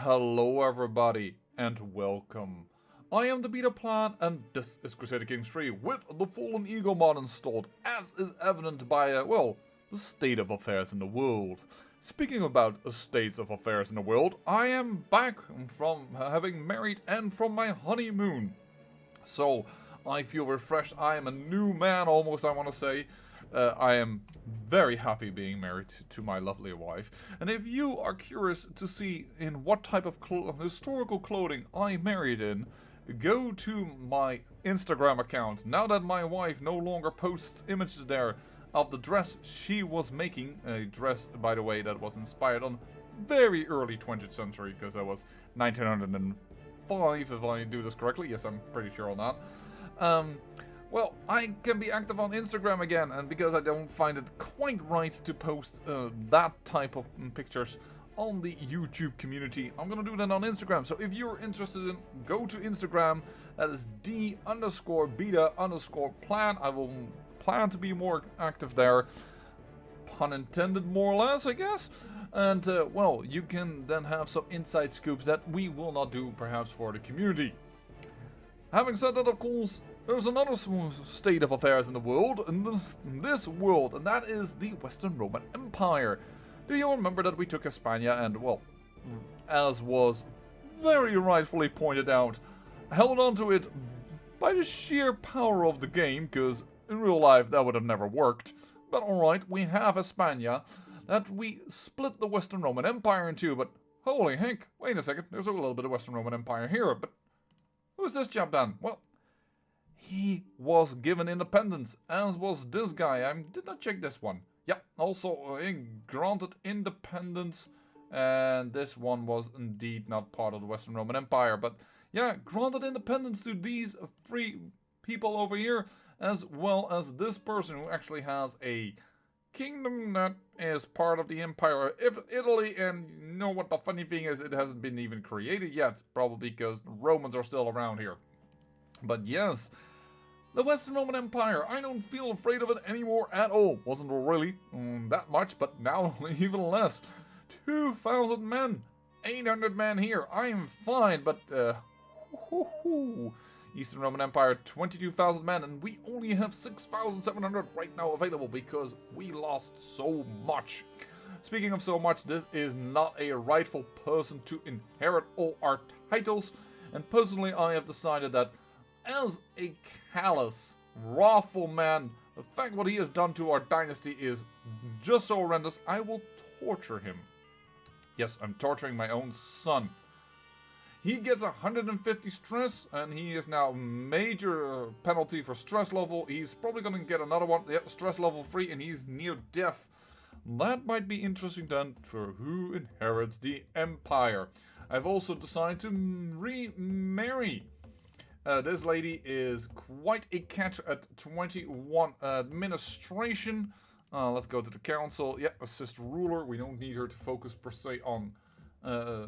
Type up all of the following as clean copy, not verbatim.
Hello everybody, and welcome. I am the Beta Plan, and this is Crusader Kings 3 with the Fallen Eagle mod installed, as is evident by, well, the state of affairs in the world. Speaking about states of affairs in the world, I am back from having married and from my honeymoon. So, I feel refreshed. I am a new man almost, I want to say. I am very happy being married to my lovely wife. And if you are curious to see in what type of historical clothing I married in, go to my Instagram account. Now that my wife no longer posts images there of the dress she was making, a dress, by the way, that was inspired on very early 20th century, because that was 1905, if I do this correctly. Yes, I'm pretty sure on that. Well, I can be active on Instagram again, and because I don't find it quite right to post that type of pictures on the YouTube community, I'm gonna do that on Instagram. So if you're interested in, go to Instagram. That is d_beta_plan. I will plan to be more active there. Pun intended, more or less, I guess. And, well, you can then have some inside scoops that we will not do, perhaps, for the community. Having said that, of course, there's another state of affairs in the world, in this world, and that is the Western Roman Empire. Do you remember that we took Hispania and, well, as was very rightfully pointed out, held onto it by the sheer power of the game, because in real life that would have never worked. But alright, we have Hispania, that we split the Western Roman Empire in two, but holy heck, wait a second, there's a little bit of Western Roman Empire here, but who's this chap then? Well, he was given independence, as was this guy. I did not check this one. Yeah, also granted independence, and this one was indeed not part of the Western Roman Empire. But yeah, granted independence to these three people over here, as well as this person who actually has a kingdom that is part of the Empire of Italy. And you know what the funny thing is, it hasn't been even created yet, probably because Romans are still around here. But yes, the Western Roman Empire, I don't feel afraid of it anymore at all. Wasn't really that much, but now even less. 2,000 men, 800 men here, I am fine, but Eastern Roman Empire, 22,000 men, and we only have 6,700 right now available because we lost so much. Speaking of so much, this is not a rightful person to inherit all our titles, and personally I have decided that as a callous, wrathful man, the fact what he has done to our dynasty is just so horrendous, I will torture him. Yes, I'm torturing my own son. He gets 150 stress, and he is now major penalty for stress level. He's probably going to get another one, yeah, stress level 3, and he's near death. That might be interesting then for who inherits the empire. I've also decided to remarry. This lady is quite a catch at 21 administration. Let's go to the council. Yeah, assist ruler. We don't need her to focus per se on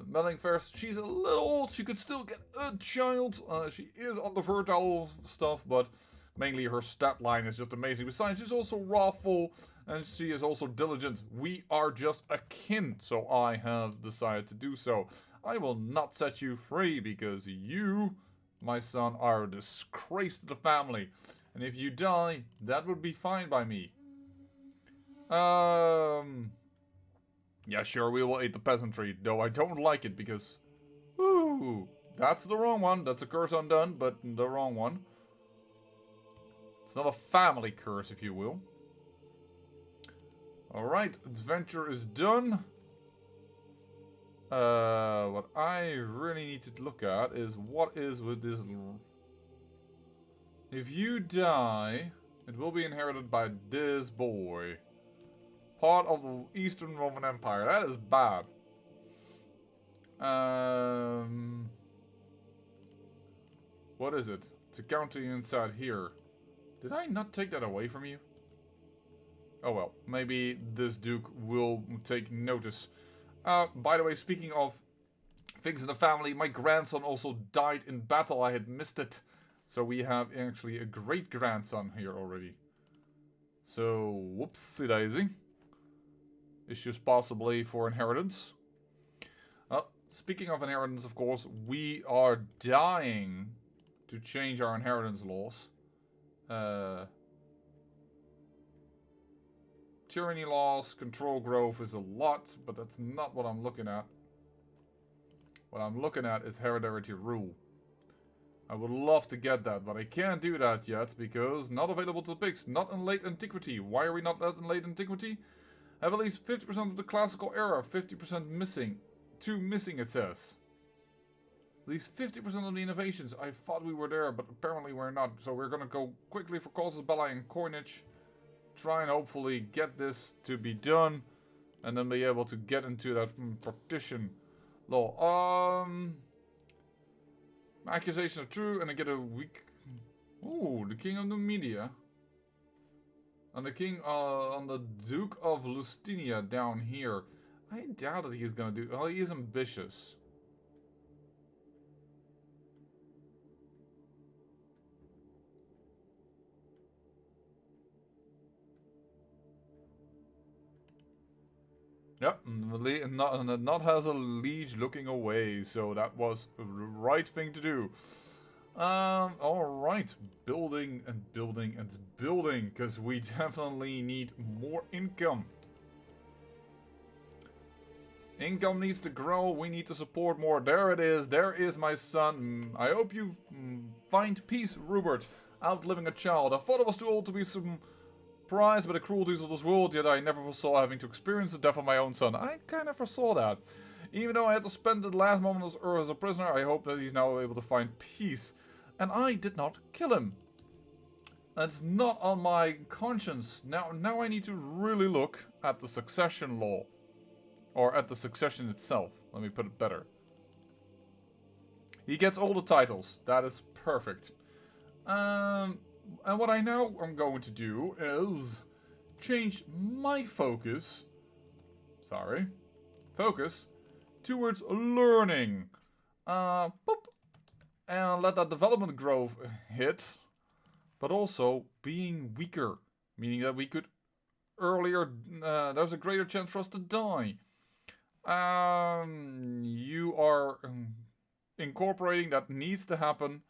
meddling affairs. She's a little old. She could still get a child. She is on the fertile stuff, but mainly her stat line is just amazing. Besides, she's also wrathful, and she is also diligent. We are just akin, so I have decided to do so. I will not set you free because you, my son, are a disgrace to the family. And if you die, that would be fine by me. Yeah, sure, we will eat the peasantry, though I don't like it because... Ooh, that's the wrong one. That's a curse undone, but the wrong one. It's not a family curse, if you will. Alright, adventure is done. What I really need to look at is what is with this... If you die, it will be inherited by this boy. Part of the Eastern Roman Empire. That is bad. What is it? It's a county inside here. Did I not take that away from you? Oh well, maybe this duke will take notice. By the way, speaking of things in the family, my grandson also died in battle. I had missed it. So we have actually a great-grandson here already. So, whoopsie daisy. Issues possibly for inheritance. Speaking of inheritance, of course, we are dying to change our inheritance laws. Tyranny laws, control growth is a lot, but that's not what I'm looking at. What I'm looking at is hereditary rule. I would love to get that, but I can't do that yet because not available to pick. Not in late antiquity. Why are we not in late antiquity? Have at least 50% of the classical era, 50% missing. 2 missing, it says. At least 50% of the innovations. I thought we were there, but apparently we're not. So we're gonna go quickly for casus belli and coinage. Try and hopefully get this to be done. And then be able to get into that partition law. Accusations are true, and I get a weak... Ooh, the King of the Media. And the King, on the Duke of Lustinia down here. I doubt that he's gonna do... Oh, he is ambitious. Yep, not has a liege looking away, so that was the right thing to do. Alright, building and building and building, because we definitely need more income. Income needs to grow, we need to support more. There it is, there is my son. I hope you find peace, Rupert, outliving a child. I thought I was too old to be surprised by the cruelties of this world, yet I never foresaw having to experience the death of my own son. I kind of foresaw that. Even though I had to spend the last moment on this earth as a prisoner, I hope that he's now able to find peace. And I did not kill him. That's not on my conscience. Now I need to really look at the succession law. Or at the succession itself. Let me put it better. He gets all the titles. That is perfect. And what I now am going to do is change my focus. Focus towards learning. Boop. And let that development growth hit. But also being weaker. Meaning that we could earlier... there's a greater chance for us to die. You are incorporating that needs to happen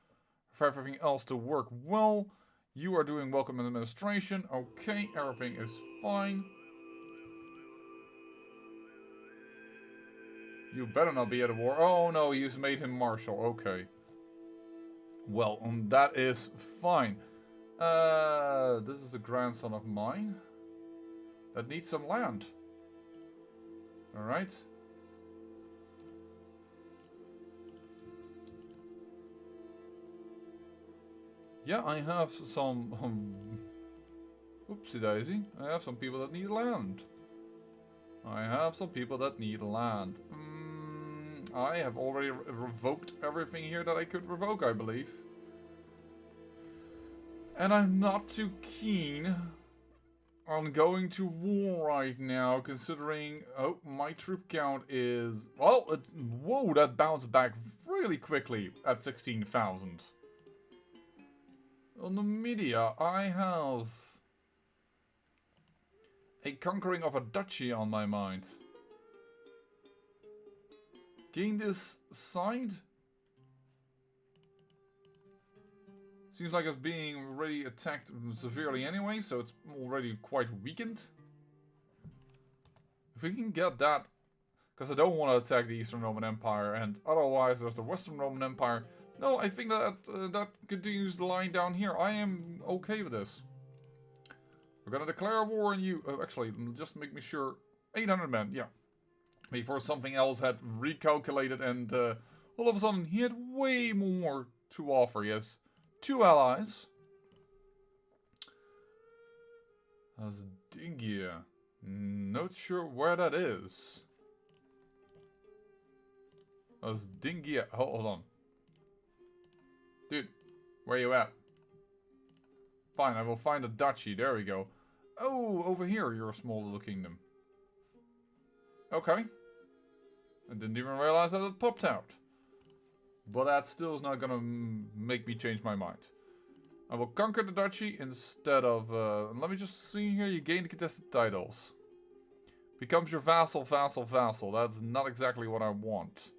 for everything else to work well. You are doing welcome administration. Okay, everything is fine. You better not be at a war. Oh no, he's made him marshal. Okay. Well, that is fine. This is a grandson of mine that needs some land. Alright. Yeah, I have some... oopsie daisy. I have some people that need land. I have some people that need land. I have already revoked everything here that I could revoke, I believe. And I'm not too keen on going to war right now, considering... Oh, my troop count is... Well, whoa, that bounced back really quickly at 16,000. On the media, I have a conquering of a duchy on my mind. Gain this side? Seems like it's being already attacked severely anyway, so it's already quite weakened. If we can get that, because I don't want to attack the Eastern Roman Empire, and otherwise there's the Western Roman Empire. No, I think that that continues the line down here. I am okay with this. We're gonna declare war on you. Actually, just make me sure. 800 men, yeah. Before something else had recalculated and all of a sudden he had way more to offer, yes. 2 allies. Asdingia. Not sure where that is. Asdingia. Hold on. Dude, where you at? Fine, I will find a duchy. There we go. Oh, over here, you're a small little kingdom. Okay. I didn't even realize that it popped out. But that still is not gonna make me change my mind. I will conquer the duchy instead of... let me just see here. You gain the contested titles. Becomes your vassal. That's not exactly what I want.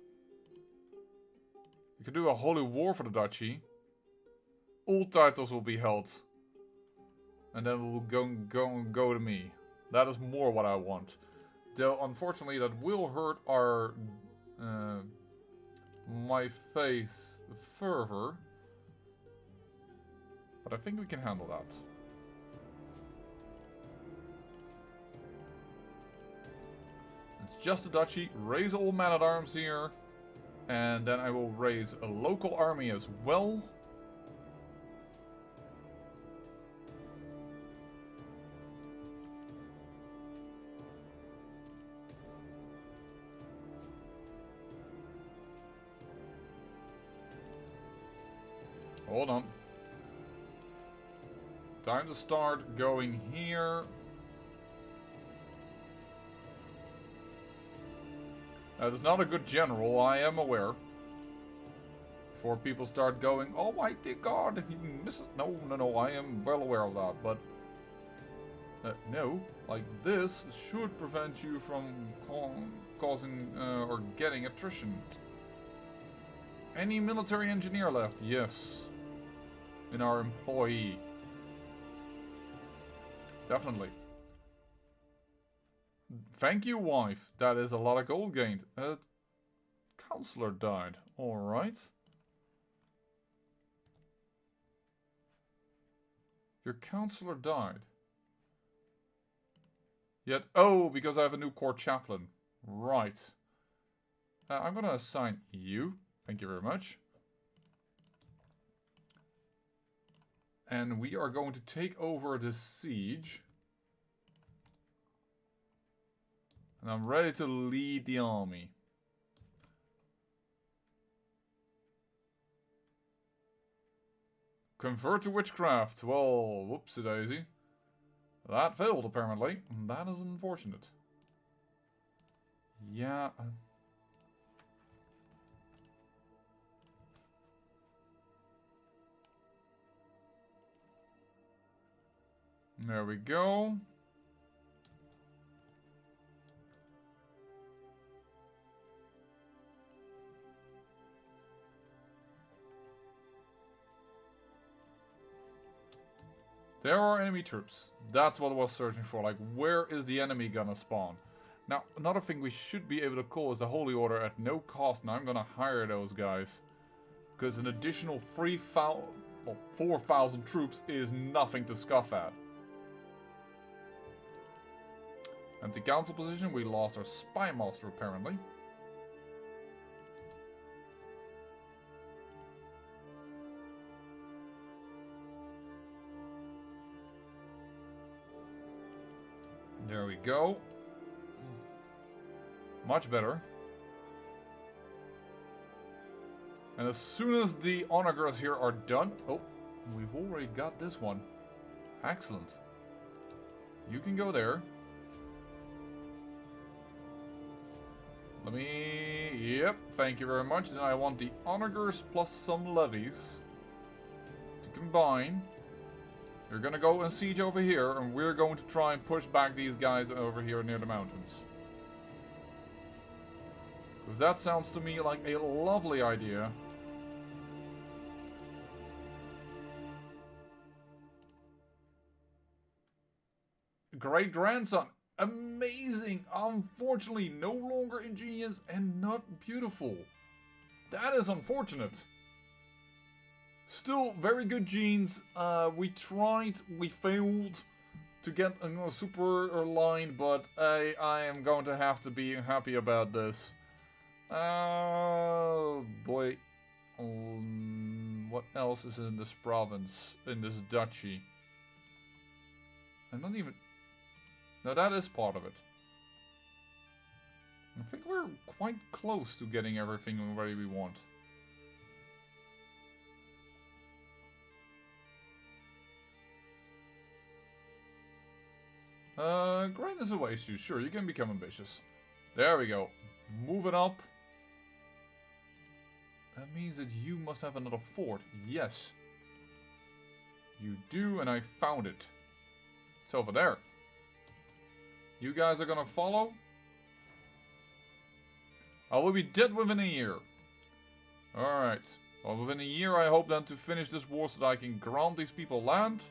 You can do a holy war for the duchy. All titles will be held. And then we will go to me. That is more what I want. Though, unfortunately, that will hurt our... my faith fervor. But I think we can handle that. It's just a duchy. Raise all men-at-arms here. And then I will raise a local army as well. Hold on. Time to start going here. That is not a good general, I am aware. Before people start going, oh my dear God, he misses. No, I am well aware of that, but... no, like this should prevent you from causing or getting attrition. Any military engineer left? Yes. In our employee. Definitely. Thank you, wife. That is a lot of gold gained. Counselor died. Alright. Your counselor died. Yet, oh, because I have a new court chaplain. Right. I'm gonna assign you. Thank you very much. And we are going to take over the siege. And I'm ready to lead the army. Convert to witchcraft. Well, whoopsie daisy. That failed apparently. That is unfortunate. Yeah. There we go. There are enemy troops. That's what I was searching for. Like, where is the enemy gonna spawn? Now, another thing we should be able to call is the Holy Order at no cost. Now, I'm gonna hire those guys. Because an additional 4,000 troops is nothing to scoff at. Empty council position. We lost our spy master, apparently. There we go. Much better. And as soon as the onagers here are done... Oh, we've already got this one. Excellent. You can go there. Let me... Yep, thank you very much. Then I want the onagers plus some levies to combine. You're gonna go and siege over here, and we're going to try and push back these guys over here near the mountains. Because that sounds to me like a lovely idea. Great grandson. Amazing. Unfortunately, no longer ingenious and not beautiful. That is unfortunate. Still, very good genes. We tried, we failed to get a super line, but I am going to have to be happy about this. Oh boy. What else is in this province, in this duchy? I'm not even... No, that is part of it. I think we're quite close to getting everything where we want. Grind is a waste you. Sure, you can become ambitious. There we go. Move it up. That means that you must have another fort. Yes. You do, and I found it. It's over there. You guys are gonna follow? I will be dead within a year. Alright. Well, within a year I hope then to finish this war so that I can grant these people land.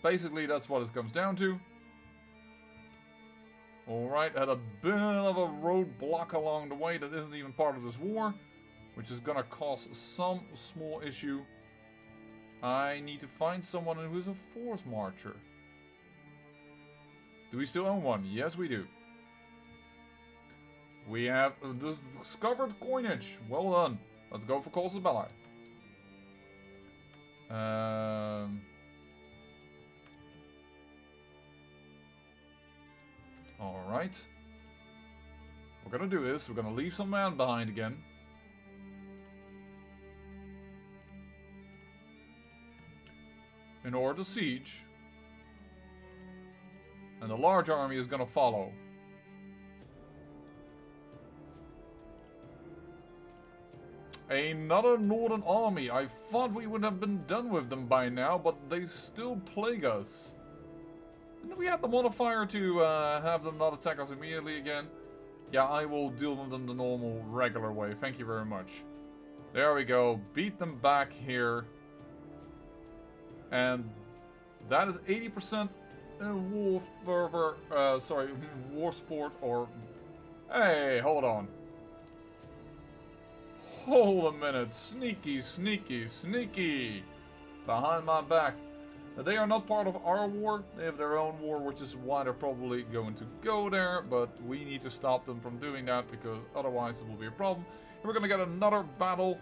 Basically, that's what it comes down to. Alright, had a bit of a roadblock along the way that isn't even part of this war, which is gonna cause some small issue. I need to find someone who's a force marcher. Do we still own one? Yes, we do. We have discovered coinage. Well done. Let's go for Coastal Belli. Alright. We're gonna do this. We're gonna leave some man behind again. In order to siege. And the large army is gonna follow. Another northern army. I thought we would have been done with them by now, but they still plague us. And we have the modifier to have them not attack us immediately again. Yeah, I will deal with them the normal, regular way. Thank you very much. There we go. Beat them back here. And that is 80% war fervor. Sorry, war support or... Hey, hold on. Hold a minute. Sneaky, sneaky, sneaky. Behind my back. They are not part of our war. They have their own war, which is why they're probably going to go there. But we need to stop them from doing that, because otherwise it will be a problem. And we're going to get another battle.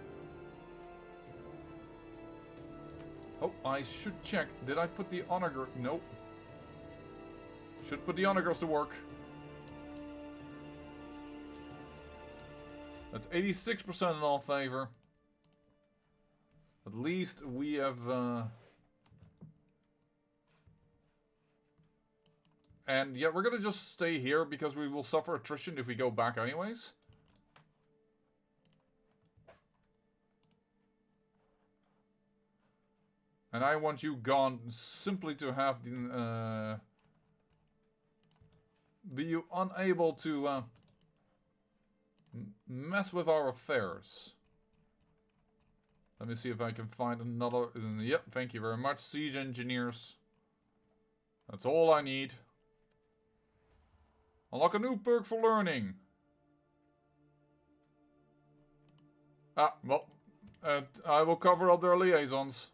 Oh, I should check. Did I put the honor girls? Nope. Should put the honor girls to work. That's 86% in all favor. At least we have... And yeah, we're gonna just stay here because we will suffer attrition if we go back anyways. And I want you gone simply to have the... be you unable to mess with our affairs. Let me see if I can find another... Yep, thank you very much. Siege engineers. That's all I need. Unlock a new perk for learning. Ah, well. I will cover up their liaisons.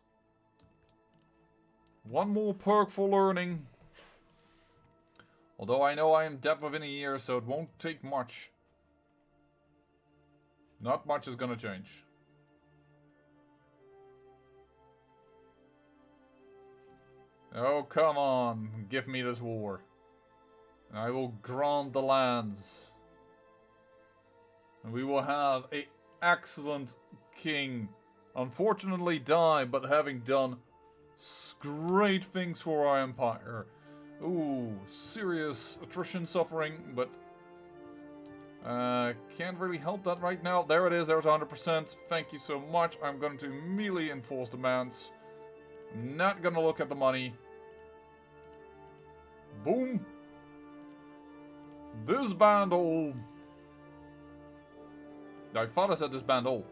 One more perk for learning. Although I know I am dead within a year, so it won't take much. Not much is gonna change. Oh, come on. Give me this war. And I will grant the lands. And we will have an excellent king. Unfortunately die, but having done great things for our empire. Ooh, serious attrition suffering, but can't really help that right now. There it is, there's 100%. Thank you so much. I'm going to immediately enforce demands. I'm not going to look at the money. Boom. This bandole. I thought I said this bandole.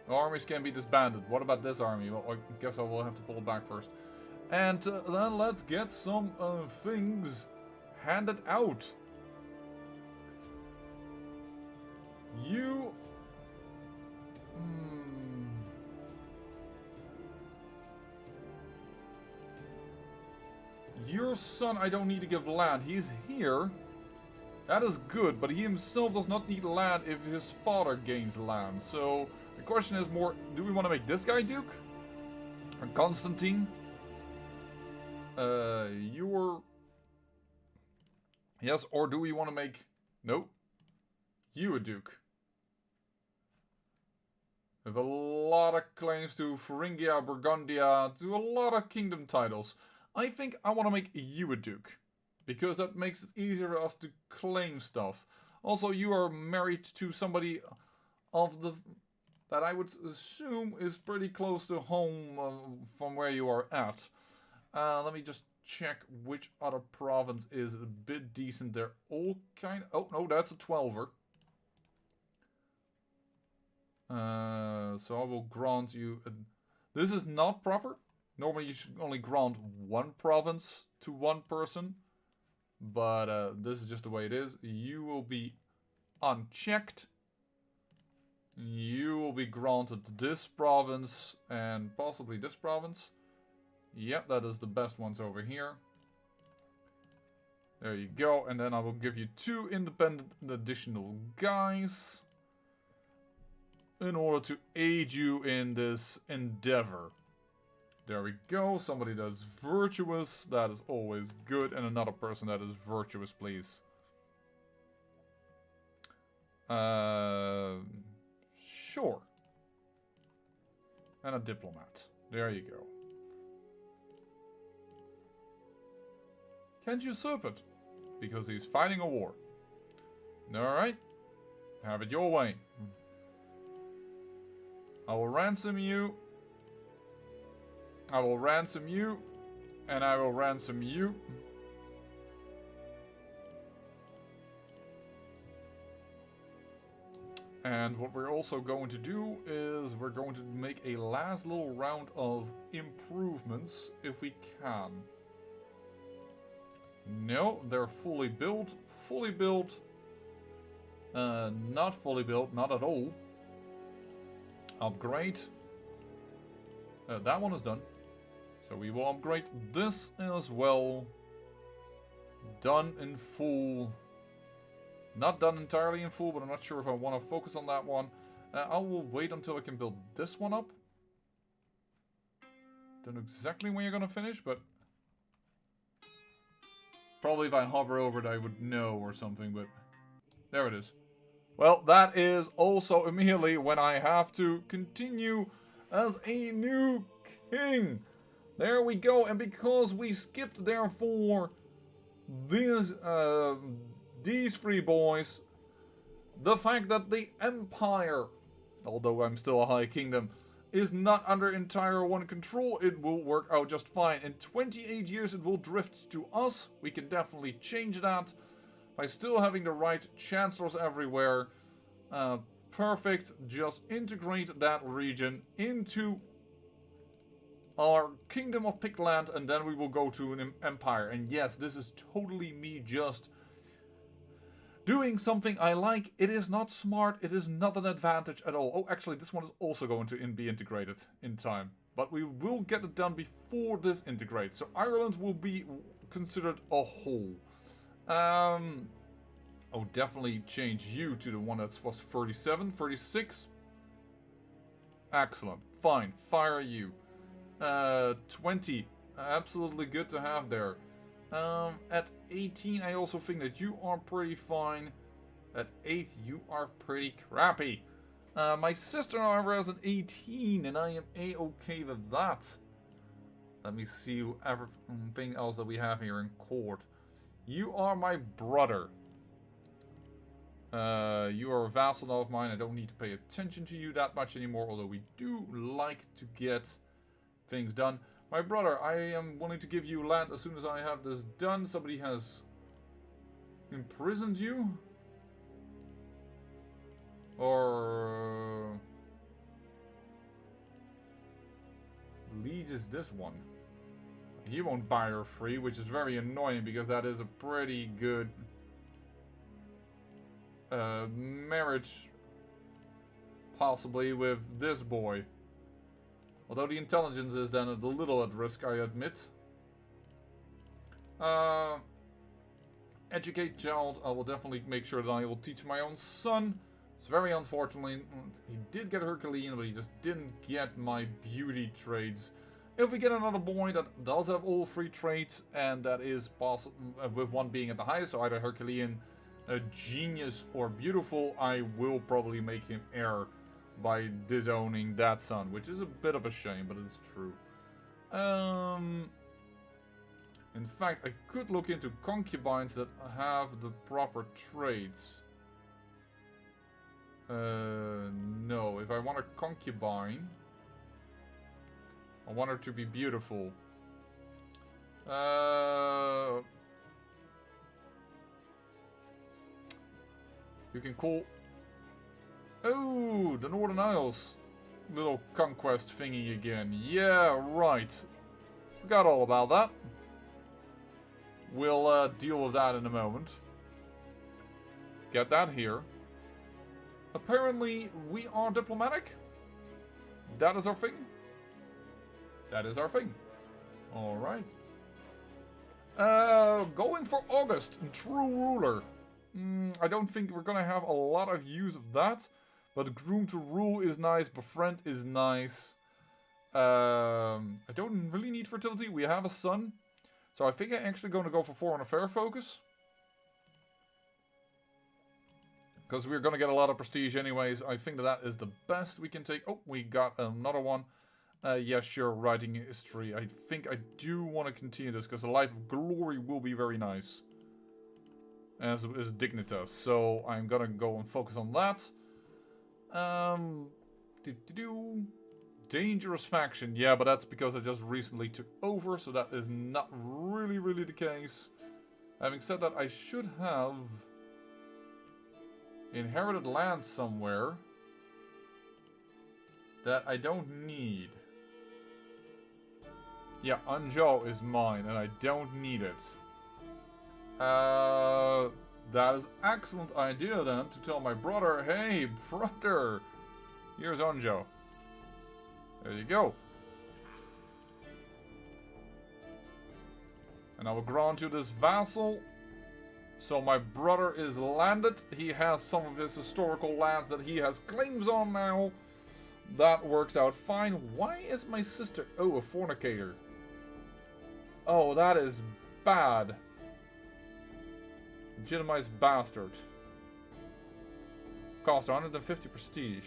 Armies can be disbanded. What about this army? Well, I guess I will have to pull back first. And then let's get some things handed out. You... Your son, I don't need to give land. He's here. That is good, but he himself does not need land if his father gains land. So the question is more, do we want to make this guy Duke? Or Constantine? You're... Yes, or do we want to make... Nope. You a Duke. With a lot of claims to Thuringia, Burgundia, to a lot of kingdom titles. I think I want to make you a Duke. Because that makes it easier for us to claim stuff. Also, you are married to somebody of the... that I would assume is pretty close to home from where you are at. Let me just check which other province is a bit decent. They're all kind of... Oh, no, that's a 12er. So I will grant you... This is not proper. Normally you should only grant one province to one person. But this is just the way it is. You will be unchecked. You will be granted this province and possibly this province. Yep, that is the best ones over here. There you go. And then I will give you 2 independent additional guys in order to aid you in this endeavor. There we go. Somebody that's virtuous. That is always good. And another person that is virtuous, please. Sure. And a diplomat. There you go. Can't usurp it. Because he's fighting a war. Alright. Have it your way. I will ransom you. I will ransom you. And I will ransom you. And what we're also going to do is we're going to make a last little round of improvements if we can. No, they're fully built. Fully built. Not fully built, not at all. Upgrade. That one is done. So we will upgrade this as well. Done in full. Not done entirely in full, but I'm not sure if I want to focus on that one. I will wait until I can build this one up. Don't know exactly when you're going to finish, but... Probably if I hover over it I would know or something, but... There it is. Well, that is also immediately when I have to continue as a new king. There we go, and because we skipped therefore these 3 boys, the fact that the Empire, although I'm still a high kingdom, is not under entire one control, it will work out just fine. In 28 years it will drift to us. We can definitely change that by still having the right chancellors everywhere. Perfect. Just integrate that region into our Kingdom of Pigland, and then we will go to an empire. And yes, this is totally me just doing something I like. It is not smart. It is not an advantage at all. Oh, actually, this one is also going to be integrated in time. But we will get it done before this integrates. So Ireland will be considered a whole. Oh, definitely change you to the one that was 37, 36. Excellent. Fine. Fire you. 20. Absolutely good to have there. At 18, I also think that you are pretty fine. At 8, you are pretty crappy. My sister, however, has an 18, and I am A-okay with that. Let me see everything else that we have here in court. You are my brother. You are a vassal of mine. I don't need to pay attention to you that much anymore, although we do like to get things done. My brother, I am willing to give you land as soon as I have this done. Somebody has imprisoned you? Or... Liege is this one. He won't buy her free, which is very annoying because that is a pretty good marriage, possibly, with this boy. Although the intelligence is then a little at risk, I admit. Educate child. I will definitely make sure that I will teach my own son. It's very unfortunately, he did get Herculean, but he just didn't get my beauty traits. If we get another boy that does have all 3 traits, and that is possible, with one being at the highest, so either Herculean, genius, or beautiful, I will probably make him heir by disowning that son, which is a bit of a shame, but it's true. In fact, I could look into concubines that have the proper traits. No, if I want a concubine, I want her to be beautiful. You can call... Oh, the Northern Isles. Little conquest thingy again. Yeah, right. Forgot all about that. We'll deal with that in a moment. Get that here. Apparently, we are diplomatic. That is our thing. That is our thing. Alright. Going for August. True ruler. I don't think we're gonna have a lot of use of that. But groom to rule is nice. Befriend is nice. I don't really need fertility. We have a son. So I think I'm actually going to go for foreign affair focus. Because we're going to get a lot of prestige anyways. I think that is the best we can take. Oh, we got another one. Yeah, sure, writing history. I think I do want to continue this because the Life of Glory will be very nice. As is Dignitas. So I'm going to go and focus on that. Dangerous faction. Yeah, but that's because I just recently took over. So that is not really the case. Having said that, I should have... inherited land somewhere that I don't need. Yeah, Anjou is mine and I don't need it. That is excellent idea then to tell my brother, hey brother, here's Anjou. There you go. And I will grant you this vassal. So my brother is landed. He has some of his historical lands that he has claims on now. That works out fine. Why is my sister... Oh, a fornicator. Oh, that is bad. Legitimized bastard. Cost 150 prestige.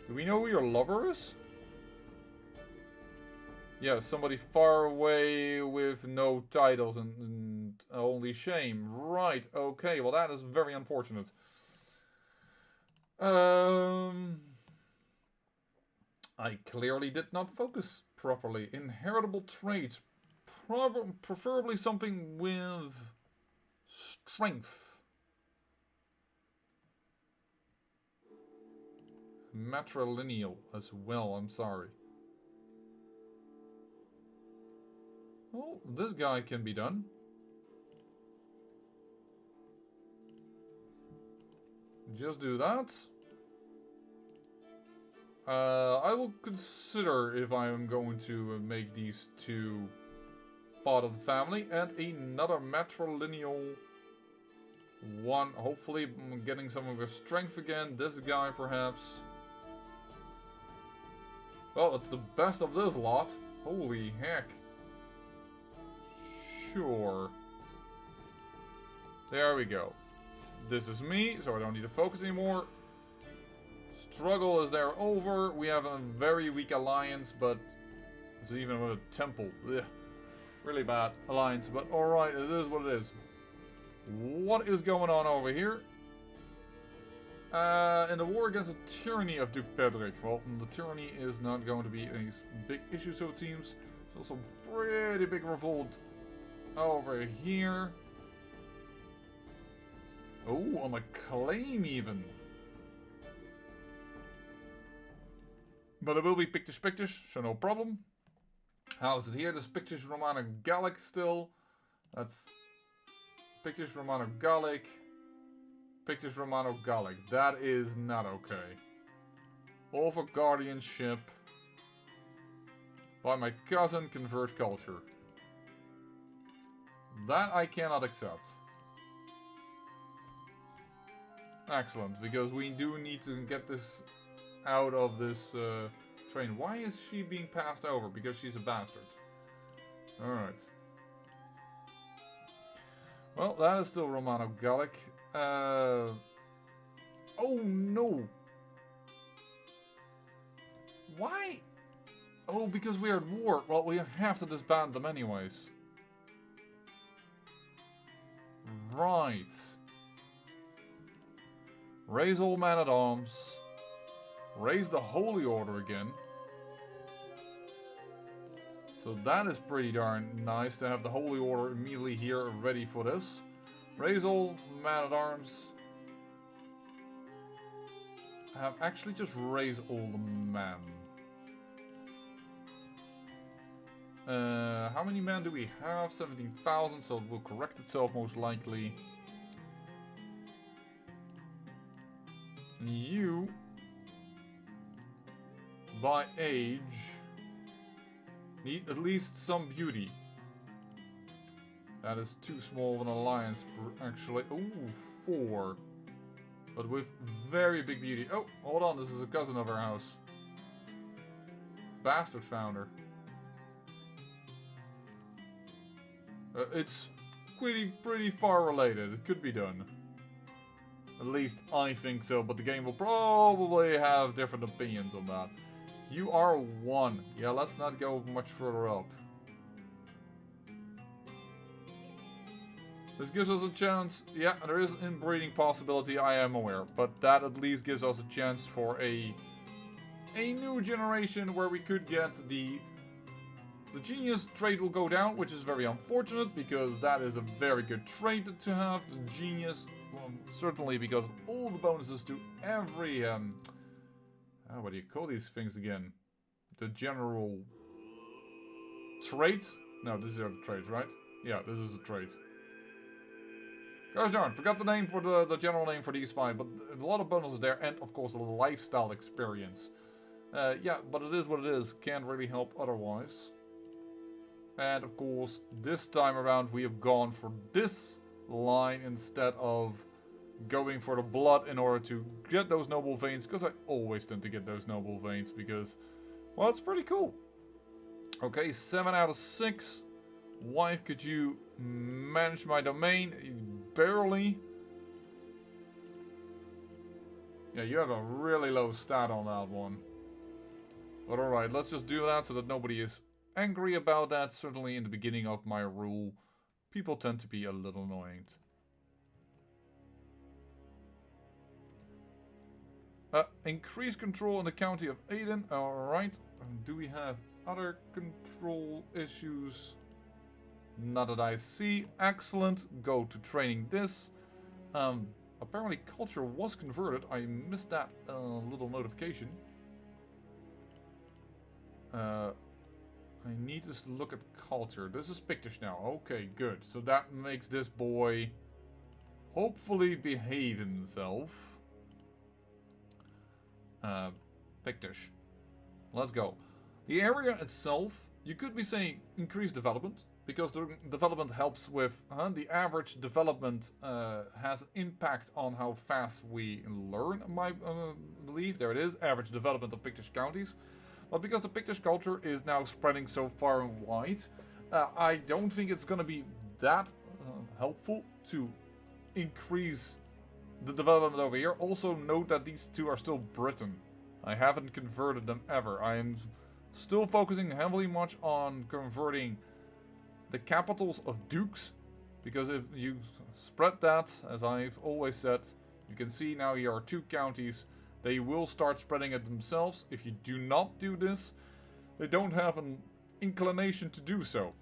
Do we know who your lover is? Yeah, somebody far away with no titles and only shame. Right, okay, well that is very unfortunate. I clearly did not focus properly. Inheritable traits. Preferably something with strength. Matrilineal as well, I'm sorry. Oh, this guy can be done. Just do that. I will consider if I am going to make these two part of the family. And another matrilineal one. Hopefully I'm getting some of his strength again. This guy perhaps. Well, it's the best of this lot. Holy heck. Sure. There we go. This is me, so I don't need to focus anymore. Struggle is there over. We have a very weak alliance, but it's even with a temple. Ugh. Really bad alliance, but alright, it is what it is. What is going on over here? In the war against the tyranny of Duke Pedrick. Well, the tyranny is not going to be a big issue, so it seems. There's also a pretty big revolt over here. Oh, on a claim even. But it will be Pictish, so no problem. How is it here? There's Pictish Romano Gallic still. That's Pictish Romano Gallic. Pictish Romano Gallic. That is not okay. All for guardianship. By my cousin, convert culture. That I cannot accept. Excellent, because we do need to get this out of this train. Why is she being passed over? Because she's a bastard. Alright. Well, that is still Romano Gallic. Oh no! Why? Oh, because we're at war. Well, we have to disband them anyways. Right. Raise all men-at-arms. Raise the Holy Order again. So So that is pretty darn nice to have the Holy Order immediately here ready for this. Raise all man-at-arms. Have actually just raised all the men. How many men do we have? 17,000, so it will correct itself most likely. And you, by age, need at least some beauty. That is too small of an alliance, actually. Ooh, 4. But with very big beauty. Oh, hold on, this is a cousin of our house. Bastard founder. It's pretty far related. It could be done. At least I think so, but the game will probably have different opinions on that. You are 1. Yeah, let's not go much further up. This gives us a chance. Yeah, there is inbreeding possibility, I am aware. But that at least gives us a chance for a new generation where we could get the genius trait will go down, which is very unfortunate because that is a very good trait to have. Genius, well, certainly because of all the bonuses to every what do you call these things again? The general trait? No, this is a trait, right? Yeah, this is a trait. Gosh darn, forgot the name for the general name for these 5, but a lot of bonuses there, and of course the lifestyle experience. Yeah, but it is what it is. Can't really help otherwise. And of course, this time around we have gone for this line instead of going for the blood in order to get those noble veins, because I always tend to get those noble veins because, well, it's pretty cool. Okay, 7 out of 6. Wife, could you manage my domain? Barely. Yeah, you have a really low stat on that one. But alright, let's just do that so that nobody is angry about that. Certainly in the beginning of my rule, people tend to be a little annoying. Increase control in the county of Aden. Alright. Do we have other control issues? Not that I see. Excellent. Go to training this. Apparently culture was converted. I missed that little notification. I need to look at culture. This is Pictish now. Okay, good. So that makes this boy hopefully behave himself. Pictish. Let's go. The area itself, you could be saying increase development, because the development helps with the average development has an impact on how fast we learn, I believe. There it is, average development of Pictish counties. But because the Pictish culture is now spreading so far and wide, I don't think it's going to be that helpful to increase the development over here. Also note that these two are still Britain. I haven't converted them ever. I am still focusing heavily much on converting the capitals of dukes, because if you spread that, as I've always said, you can see now here are 2 counties. They will start spreading it themselves. If you do not do this, they don't have an inclination to do so.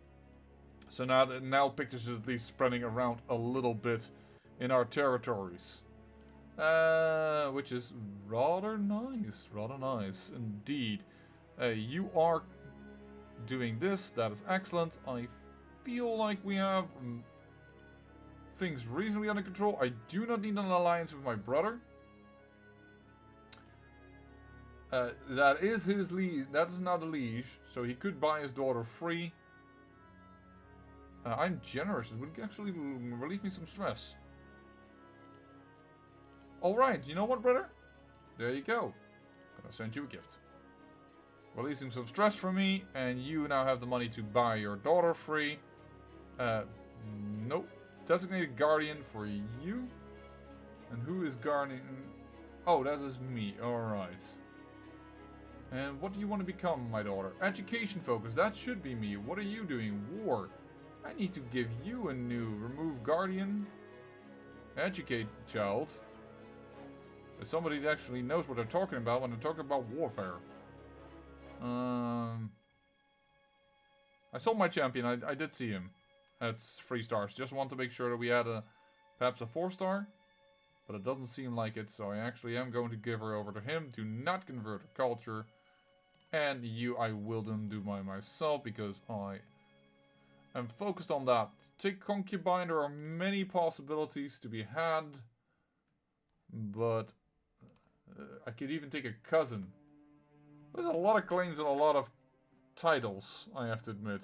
So now Pictish is at least spreading around a little bit in our territories. Which is rather nice indeed. You are doing this, that is excellent. I feel like we have things reasonably under control. I do not need an alliance with my brother. That is his liege. That is not a liege, so he could buy his daughter free. I'm generous. It would actually relieve me some stress. Alright, you know what, brother? There you go. Gonna send you a gift. Releasing some stress from me, and you now have the money to buy your daughter free. Nope. Designated guardian for you. And who is guardian? Oh, that is me. Alright. And what do you want to become, my daughter? Education focus. That should be me. What are you doing? War. I need to give you a new. Remove guardian. Educate child. There's somebody that actually knows what they're talking about when they're talking about warfare. I saw my champion. I did see him. That's 3 stars. Just want to make sure that we had perhaps a 4-star. But it doesn't seem like it, so I actually am going to give her over to him. Do not convert her culture. And you, I will then do by myself, because I am focused on that. Take concubine, there are many possibilities to be had. But I could even take a cousin. There's a lot of claims and a lot of titles, I have to admit.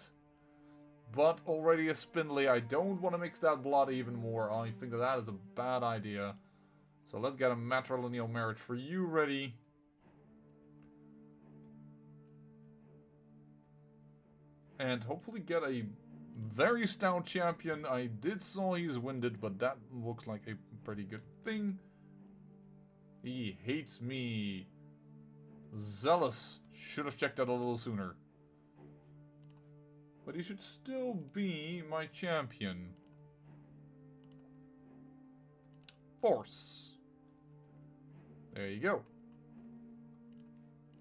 But already a spindly, I don't want to mix that blood even more. I think that that is a bad idea. So let's get a matrilineal marriage for you ready. And hopefully get a very stout champion. I did saw he's winded, but that looks like a pretty good thing. He hates me. Zealous. Should have checked that a little sooner. But he should still be my champion. Force. There you go.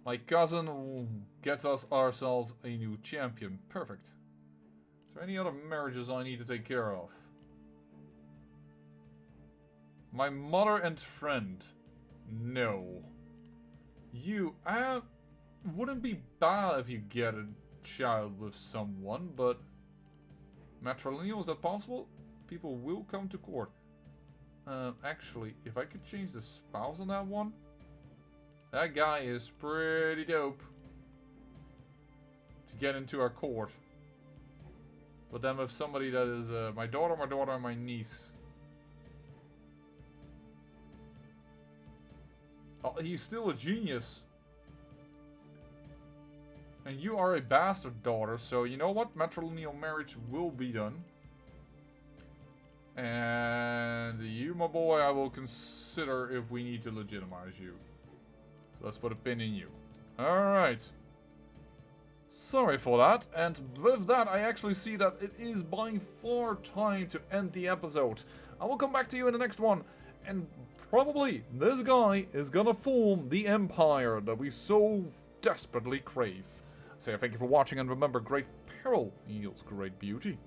My cousin gets us ourselves a new champion. Perfect. Is there any other marriages I need to take care of? My mother and friend. No. You, wouldn't be bad if you get a child with someone, but matrilineal, is that possible? People will come to court. Actually, if I could change the spouse on that one, that guy is pretty dope to get into our court. But then with somebody that is my daughter, and my niece. Oh, he's still a genius. And you are a bastard daughter, so you know what? Matrilineal marriage will be done. And you, my boy, I will consider if we need to legitimize you. So let's put a pin in you. Alright. Sorry for that. And with that, I actually see that it is by far time to end the episode. I will come back to you in the next one. And probably this guy is gonna form the empire that we so desperately crave. So thank you for watching, and remember, great peril yields great beauty.